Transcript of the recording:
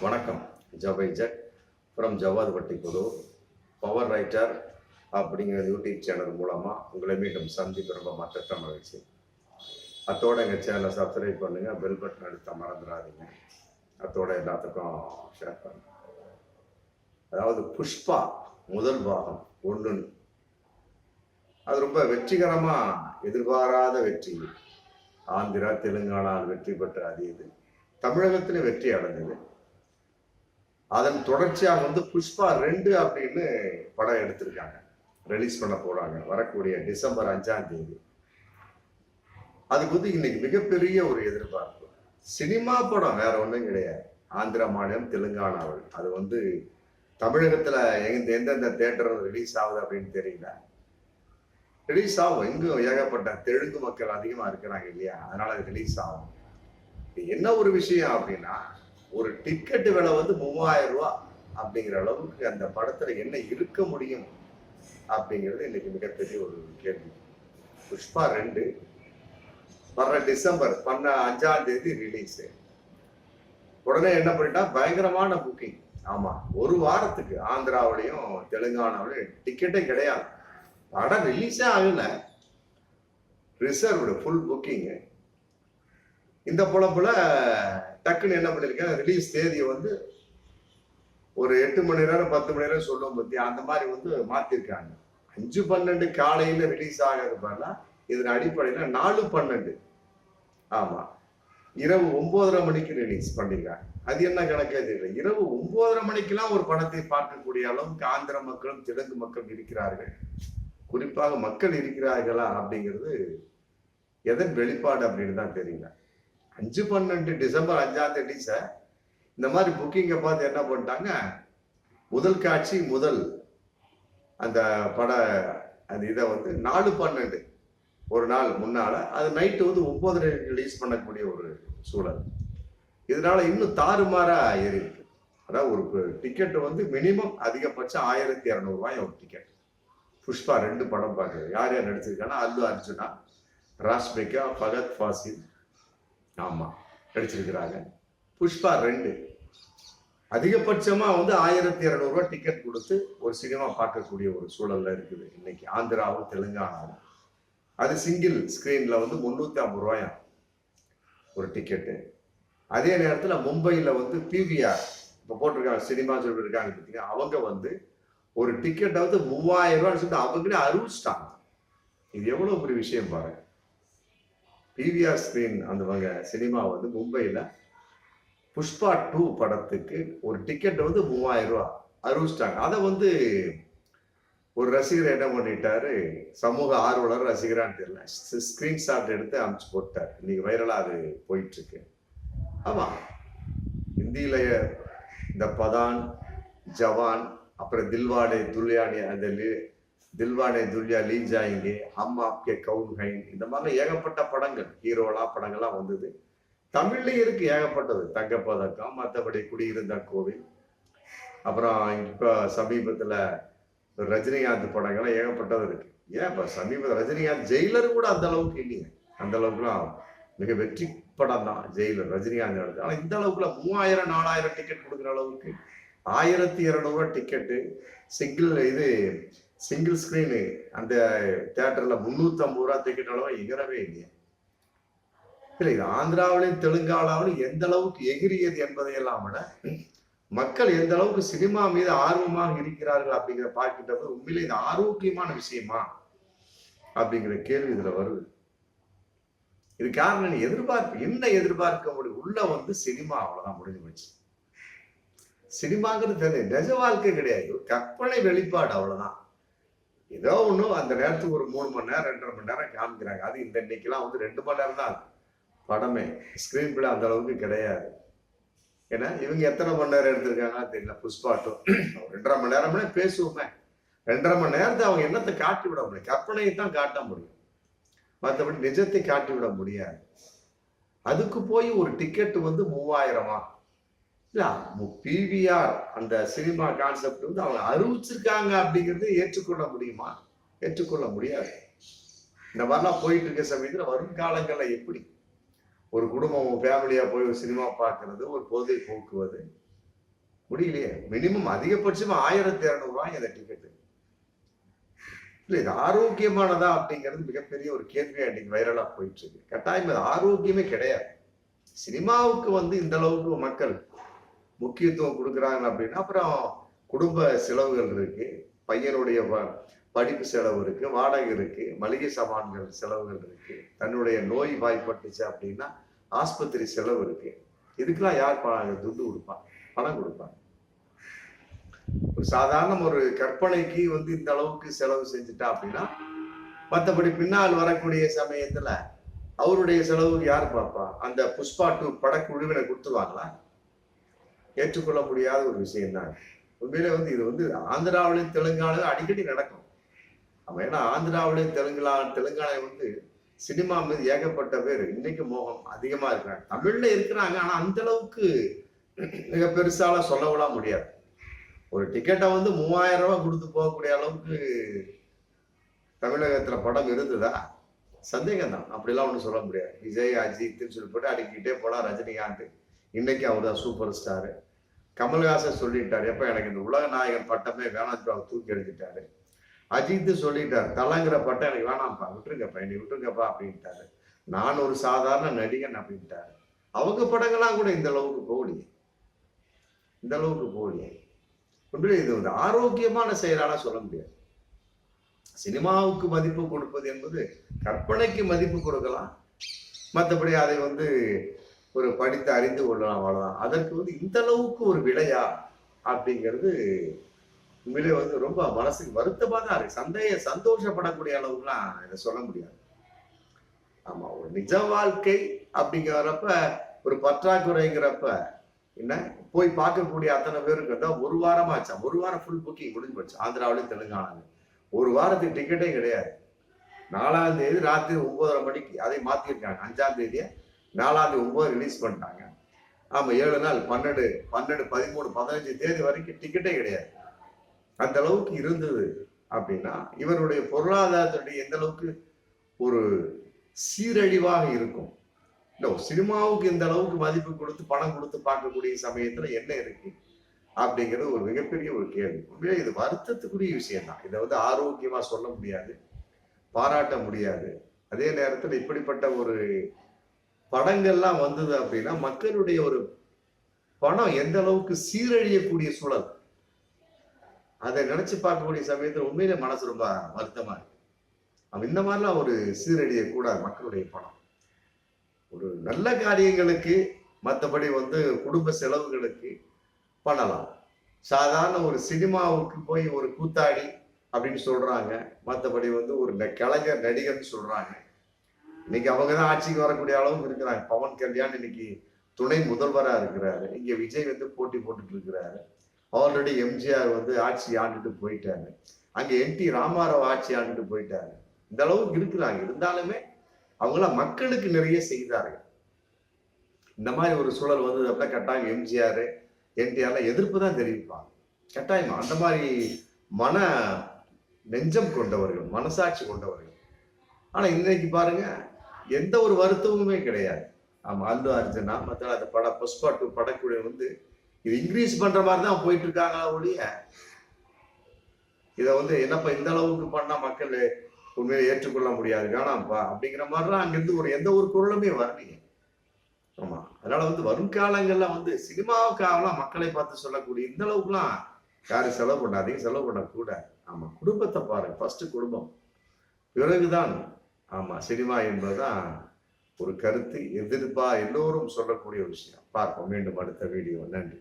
வணக்கம். ஜவைஜட் from Jawad Vattiputhur, power writer அப்படிங்கிற யூடியூப் சேனல் மூலமாக உங்களை மீண்டும் சந்திக்க ரொம்ப மற்ற மகிழ்ச்சி. அத்தோட எங்கள் சேனலை சப்ஸ்கிரைப் பண்ணுங்கள், பெல் பட்டன் அழுத்த மறந்துடாதீங்க. அத்தோட எல்லாத்துக்கும் ஷேர் பண்ணுங்க. அதாவது புஷ்பா முதல் பாகம் 1 அது ரொம்ப வெற்றிகரமாக எதிர்பாராத வெற்றி. ஆந்திரா தெலுங்கானாவில் வெற்றி பெற்ற இது தமிழகத்தில் வெற்றி அடைஞ்சது. அதன் தொடர்ச்சியாக புஷ்பா 2 அப்படின்னு படம் எடுத்திருக்காங்க, ரிலீஸ் பண்ண போறாங்க வரக்கூடிய டிசம்பர் 5ஆம் தேதி. அதுக்கு இன்னைக்கு மிகப்பெரிய ஒரு எதிர்பார்ப்பு. சினிமா படம் வேற ஒன்றும் கிடையாது. ஆந்திரா மாநிலம் தெலுங்கானாவில் அது தமிழகத்துல எந்தெந்த தேட்டர் ரிலீஸ் ஆகுது அப்படின்னு தெரியல. ரிலீஸ் ஆகும். இங்கும் ஏகப்பட்ட தெலுங்கு மக்கள் அதிகமா இருக்கிறாங்க இல்லையா, அதனால அது ரிலீஸ் ஆகும். என்ன ஒரு விஷயம் அப்படின்னா, ஒரு டிக்கெட்டு விலை 3000 ரூபாய் அப்படிங்கிற அளவுக்கு அந்த படத்துல என்ன இருக்க முடியும் அப்படிங்கிறது இன்னைக்கு மிகப்பெரிய ஒரு கேள்வி. புஷ்பா 2 வர்ற டிசம்பர் 5ஆம் தேதி ரிலீஸ். உடனே என்ன பண்ணிட்டா, பயங்கரமான புக்கிங். ஆமா, ஒரு வாரத்துக்கு ஆந்திராவிலையும் தெலுங்கானாவிலையும் டிக்கெட்டே கிடையாது. படம் ரிலீஸே ஆகல, ரிசர்வ்டு, ஃபுல் புக்கிங். இந்த பொழப்புல டக்குன்னு என்ன பண்ணிருக்கேன், ரிலீஸ் தேதியை ஒரு 8 மணி நேரம் 10 மணி நேரம் சொல்லும் பத்தி அந்த மாதிரி மாத்திருக்காங்க. 5/12 காலையில ரிலீஸ் ஆகிறது பாருனா, இதன் அடிப்படையில 4/12 ஆமா இரவு 9:30 மணிக்கு ரிலீஸ் பண்ணிருக்காங்க. அது என்ன கணக்கே தெரியல. இரவு 9:30 மணிக்கெல்லாம் ஒரு படத்தை பார்க்கக்கூடிய அளவுக்கு ஆந்திர மக்களும் தெலுங்கு மக்கள் இருக்கிறார்கள். குறிப்பாக மக்கள் இருக்கிறார்களா அப்படிங்கிறது எதன் வெளிப்பாடு அப்படின்னு தான் தெரியல. 5/12 டிசம்பர் 5ஆம் தேதி இந்த மாதிரி புக்கிங்கை பார்த்து என்ன பண்ணிட்டாங்க, முதல் காட்சி முதல் அந்த பட அந்த இதை 4/12 ஒரு நாள் முன்னால, அது நைட்டு 9:30 ரிலீஸ் பண்ணக்கூடிய ஒரு சூழல். இதனால இன்னும் தாறுமாறா ஏறி இருக்கு. அதாவது ஒரு டிக்கெட் மினிமம் அதிகபட்சம் 1200 ரூபாய் ஒரு டிக்கெட். புஷ்பா 2 படம் பார்க்குறது. யார் யார் நடிச்சிருக்காங்கன்னா, அல்லு அர்ஜுனா, ராஷ்மிகா, ஃபகத் ஃபாசில் ஆமா நடிச்சிருக்கிறாங்க. புஷ்பா 2 அதிகபட்சமா 1200 ரூபாய் டிக்கெட் கொடுத்து ஒரு சினிமா பார்க்கக்கூடிய ஒரு சூழல்ல இருக்குது இன்னைக்கு ஆந்திராவும் தெலுங்கானாவும். அது சிங்கிள் ஸ்கிரீன்ல 350 ரூபாயா ஒரு டிக்கெட்டு. அதே நேரத்துல மும்பையில பிவிஆர் இப்ப போட்டிருக்காங்க, சினிமா சொல்லிருக்காங்க பார்த்தீங்கன்னா, அவங்க ஒரு டிக்கெட் 3000 ரூபான்னு சொல்லிட்டு அவங்களே அறிவிச்சிட்டாங்க. இது எவ்வளவு பெரிய விஷயம் பாருங்க. பிவிஆர் ஸ்கிரீன் அந்த சினிமா மும்பையில புஷ்பா 2 படத்துக்கு ஒரு டிக்கெட் 3000 ரூபாய் அறிவிச்சிட்டாங்க. அதை ஒரு ரசிகர் என்ன பண்ணிட்டாரு, சமூக ஆர்வலர் ரசிகரான்னு தெரியல, ஸ்கிரீன்ஷாட் எடுத்து அனுப்பிச்சு போட்டார். இன்னைக்கு வைரலா அது போயிட்டு இருக்கு. ஆமா, ஹிந்தியில இந்த பதான், ஜவான், அப்புறம் தில்வாடே துல்யானி, அந்த தில்வாடே துல்யா லீ ஜாயிங்கே, ஹம் ஆப்கே கவுன் ஹைன், இந்த மாதிரி ஏகப்பட்ட படங்கள், ஹீரோலா படங்கள்லாம் வந்தது. தமிழ்லயும் இருக்கு ஏகப்பட்டது. தங்கப்பதக்கம், மற்றபடி குடியிருந்த கோவில், அப்புறம் இப்ப சமீபத்துல ரஜினிகாந்த் படங்கள்லாம் ஏகப்பட்டது இருக்கு. ஏன் இப்ப சமீபத்தில் ரஜினிகாந்த் ஜெயிலர் கூட அந்த அளவுக்கு இல்லைங்க. அந்த அளவுக்குலாம் மிக வெற்றி படம் தான் ஜெயிலர், ரஜினிகாந்த் எடுத்து. ஆனா இந்த அளவுக்குல 3000 4000 டிக்கெட் கொடுக்குற அளவுக்கு 1200 ரூபாய் டிக்கெட்டு சிங்கிள் ஸ்கிரீனு அந்த தியேட்டர்ல 350 ரூபாய் டிக்கெட் அளவு எகரவே இல்லையா. இல்லை, இது ஆந்திராவிலையும் தெலுங்கானாவிலும் எந்த அளவுக்கு எகிரியது என்பதையெல்லாம் விட மக்கள் எந்த அளவுக்கு சினிமா மீது ஆர்வமாக இருக்கிறார்கள் அப்படிங்கிற பார்க்கிட்ட உண்மையிலே இது ஆரோக்கியமான விஷயமா அப்படிங்கிற கேள்வி இதுல வருது. இது காரணம் என்ன எதிர்பார்க்க முடியும்? உள்ள சினிமா அவ்வளவுதான், முடிஞ்சு போச்சு. சினிமாங்கிறது நிஜ வாழ்க்கை கிடையாது, ஒரு கற்பனை வெளிப்பாடு, அவ்வளவுதான். ஏதோ ஒண்ணு அந்த நேரத்துக்கு ஒரு 3 மணி நேரம் 2.5 மணி நேரம் காமிக்கிறாங்க. அது இந்த இன்னைக்கெல்லாம் 2 மணி நேரம் தான் படமே. ஸ்கிரீன் பிளே அந்த அளவுக்கு கிடையாது. ஏன்னா இவங்க எத்தனை மணி நேரம் எடுத்திருக்காங்கன்னா தெரியல. புஷ்பா 2 2.5 மணி நேரம்னே பேசுவோமே. 2.5 மணி நேரத்தை அவங்க என்னத்தை காட்டி விட முடியும்? கற்பனையை தான் காட்ட முடியும், மற்றபடி நிஜத்தை காட்டி விட முடியாது. அதுக்கு போய் ஒரு டிக்கெட் 3000 இல்ல, பிவிஆர் அந்த சினிமா கான்செப்ட் அவங்க அறிவிச்சிருக்காங்க அப்படிங்கிறது ஏற்றுக்கொள்ள முடியுமா? ஏற்றுக்கொள்ள முடியாது. இந்த மாதிரிலாம் போயிட்டு இருக்க சமயத்துல வரும் காலங்கள்ல எப்படி ஒரு குடும்பம் ஃபேமிலியா போய் ஒரு சினிமா பார்க்கறது, ஒரு பொழுதை போக்குவது, முடியலையே. மினிமம் அதிகபட்சமா 1200 ரூபாய் அந்த டிக்கெட். இல்ல இது ஆரோக்கியமானதா அப்படிங்கிறது மிகப்பெரிய ஒரு கேள்வியா இன்னைக்கு வைரலா போயிட்டு இருக்கு. கட்டாயம் அது ஆரோக்கியமே கிடையாது. சினிமாவுக்கு வந்து இந்த அளவுக்கு மக்கள் முக்கியத்துவம் கொடுக்குறாங்க அப்படின்னா அப்புறம் குடும்ப செலவுகள் இருக்கு, பையனுடைய படிப்பு செலவு இருக்கு, வாடகை இருக்கு, மளிகை சாமான்கள் செலவுகள் இருக்கு, தன்னுடைய நோய் வாய்ப்பட்டுச்சு அப்படின்னா ஆஸ்பத்திரி செலவு இருக்கு. இதுக்கெல்லாம் யார் துட்டு கொடுப்பாங்க, பணம் கொடுப்பாங்க? ஒரு சாதாரண ஒரு கற்பனைக்கு வந்து இந்த அளவுக்கு செலவு செஞ்சுட்டா அப்படின்னா மற்றபடி பின்னால் வரக்கூடிய சமயத்துல அவருடைய செலவுக்கு யார் பார்ப்பா? அந்த புஷ்பா 2 படக்குழுவினை கொடுத்துருவாங்களா? ஏற்றுக்கொள்ள முடியாத ஒரு விஷயம் தான். உண்மையிலே வந்து இது வந்து ஆந்திராவிலையும் தெலுங்கானாலும் அடிக்கடி நடக்கும். அவன் ஏன்னா ஆந்திராவிலையும் தெலுங்கானா வந்து சினிமா மீது ஏகப்பட்ட பேர் இன்னைக்கு மோகம் அதிகமா இருக்கிறாங்க. தமிழ்ல இருக்கிறாங்க, ஆனா அந்த அளவுக்கு மிக பெருசால சொல்லவிட முடியாது. ஒரு டிக்கெட்டை வந்து 3000 ரூபாய் கொடுத்து போகக்கூடிய அளவுக்கு தமிழகத்துல படம் இருந்ததா? சந்தேகம் தான். அப்படிலாம் ஒன்றும் சொல்ல முடியாது. விஜய், அஜித்னு சொல்லி போட்டு அடிக்கிட்டே போலாம். ரஜினிகாந்த் இன்னைக்கு அவர் தான் சூப்பர் ஸ்டாரு. கமல்ஹாசன் சொல்லிட்டாரு, எப்ப எனக்கு இந்த உலக நாயகன் பட்டமே வேணாம், தூக்கி எடுத்துட்டாரு. அஜித் சொல்லிட்டாரு, தலங்கிற பட்டம் எனக்கு வேணாம்ப்பா, விட்டுருங்கப்பா, என்னை விட்டுருங்கப்பா அப்படின்ட்டாரு. நான் ஒரு சாதாரண நடிகன் அப்படின்ட்டாரு. அவங்க படங்கள்லாம் கூட இந்த அளவுக்கு போகலையே, இந்த அளவுக்கு போகலையே. இது வந்து ஆரோக்கியமான செயலான சொல்ல முடியாது. சினிமாவுக்கு மதிப்பு கொடுப்பது என்பது கற்பனைக்கு மதிப்பு கொடுக்கலாம், மற்றபடி அதை வந்து ஒரு படித்து அறிந்து கொள்ளலாம், அவ்வளவுதான். அதற்கு வந்து இந்த அளவுக்கு ஒரு விலையா அப்படிங்கிறது உண்மையிலே வந்து ரொம்ப மனசுக்கு வருத்தமா தான் இருக்கு. சந்தோஷப்படக்கூடிய அளவுக்குலாம் இதை சொல்ல முடியாது. ஆமா, ஒரு நிஜ வாழ்க்கை அப்படிங்கிறப்ப ஒரு பற்றாக்குறைங்கிறப்ப என்ன போய் பார்க்கக்கூடிய அத்தனை பேருக்கு தான் ஒரு வாரமா ஆச்சா, ஒரு வாரம் ஃபுல் புக்கிங் முடிஞ்சு போச்சு. ஆந்திராவிலையும் தெலுங்கானாலும் ஒரு வாரத்துக்கு டிக்கெட்டே கிடையாது. 4ஆம் தேதி ராத்திரி 9:30 மணிக்கு அதை மாத்திருக்காங்க. 5ஆம் தேதியை 4ஆம் தேதி 9 ரிலீஸ் பண்ணிட்டாங்க. ஆமா, 7 நாள் 12, 13, 15 தேதி வரைக்கும் டிக்கெட்டே கிடையாது. அந்த அளவுக்கு இருந்தது அப்படின்னா இவருடைய பொருளாதாரத்துடைய எந்த அளவுக்கு ஒரு சீரழிவாக இருக்கும். சினிமாவுக்கு இந்த அளவுக்கு மதிப்பு கொடுத்து பணம் கொடுத்து பார்க்கக்கூடிய சமயத்துல என்ன இருக்கு அப்படிங்கிறது ஒரு மிகப்பெரிய ஒரு கேள்வி. உண்மையிலே இது வருத்தத்துக்குரிய விஷயம் தான். இதை வந்து ஆரோக்கியமா சொல்ல முடியாது, பாராட்ட முடியாது. அதே நேரத்தில் இப்படிப்பட்ட ஒரு படங்கள்லாம் வந்தது அப்படின்னா மக்களுடைய ஒரு பணம் எந்த அளவுக்கு சீரழியக்கூடிய சூழல், அதை நினைச்சு பார்க்கக்கூடிய சமயத்துல உண்மையிலே மனசு ரொம்ப வருத்தமா இருக்கு. இந்த மாதிரிலாம் ஒரு சீரழிய கூடாது. மக்களுடைய பணம் ஒரு நல்ல காரியங்களுக்கு, மற்றபடி வந்து குடும்ப செலவுகளுக்கு பண்ணலாம். சாதாரண ஒரு சினிமாவுக்கு போய் ஒரு கூத்தாடி அப்படின்னு சொல்றாங்க, மற்றபடி வந்து ஒரு கலைஞர் நடிகர்னு சொல்றாங்க. இன்னைக்கு அவங்கதான் ஆட்சிக்கு வரக்கூடிய அளவுக்கு இருக்கிறாங்க. பவன் கல்யாண் இன்னைக்கு துணை முதல்வரா இருக்கிறாரு. இங்க விஜய் வந்து போட்டி போட்டுட்டு இருக்கிறாரு. ஆல்ரெடி எம்ஜிஆர் வந்து ஆட்சி ஆண்டுட்டு போயிட்டாரு. அங்க என்டி ராமாராவ் ஆட்சி ஆண்டுட்டு போயிட்டாரு. இந்த அளவுக்கு இருக்கிறாங்க. இருந்தாலுமே அவங்களாம் மக்களுக்கு நிறைய செய்தார்கள். இந்த மாதிரி ஒரு சூழல் வந்தது அப்படின்னா கட்டாயம் எம்ஜிஆர், என்டிஆர்லாம் எதிர்ப்பு தான் தெரிவிப்பாங்க. கட்டாயமா அந்த மாதிரி மன நெஞ்சம் கொண்டவர்கள், மனசாட்சி கொண்டவர்கள். ஆனா இன்னைக்கு பாருங்க, எந்த ஒரு வருத்தமுமே கிடையாது. ஆமா, அல்லு அர்ஜுனா மற்ற அந்த புஷ்பா 2 படக்குழு வந்து இது இன்க்ரீஸ் பண்ற மாதிரி தான் போயிட்டு இருக்காங்க ஒழிய இதை வந்து என்னப்பா இந்த அளவுக்கு பண்ணா மக்கள் உண்மையை ஏற்றுக்கொள்ள முடியாது, வேணாம்ப்பா அப்படிங்கிற மாதிரிலாம் அங்கிருந்து எந்த ஒரு குரலுமே வரலையே. ஆமா, அதனால வந்து வரும் காலங்கள்ல வந்து சினிமாவுக்காகலாம் மக்களை பார்த்து சொல்லக்கூடிய இந்த அளவுக்குலாம் யாரும் செலவு பண்ணாதீங்க, செலவு பண்ணக்கூடாது. ஆமா, குடும்பத்தை பாருங்க, ஃபர்ஸ்ட் குடும்பம், பிறகுதான் ஆமா சினிமா என்பதுதான் ஒரு கருத்து. எதிர்ப்பா எல்லோரும் சொல்லக்கூடிய விஷயம். பார்ப்போம் மீண்டும் அடுத்த வீடியோ. நன்றி.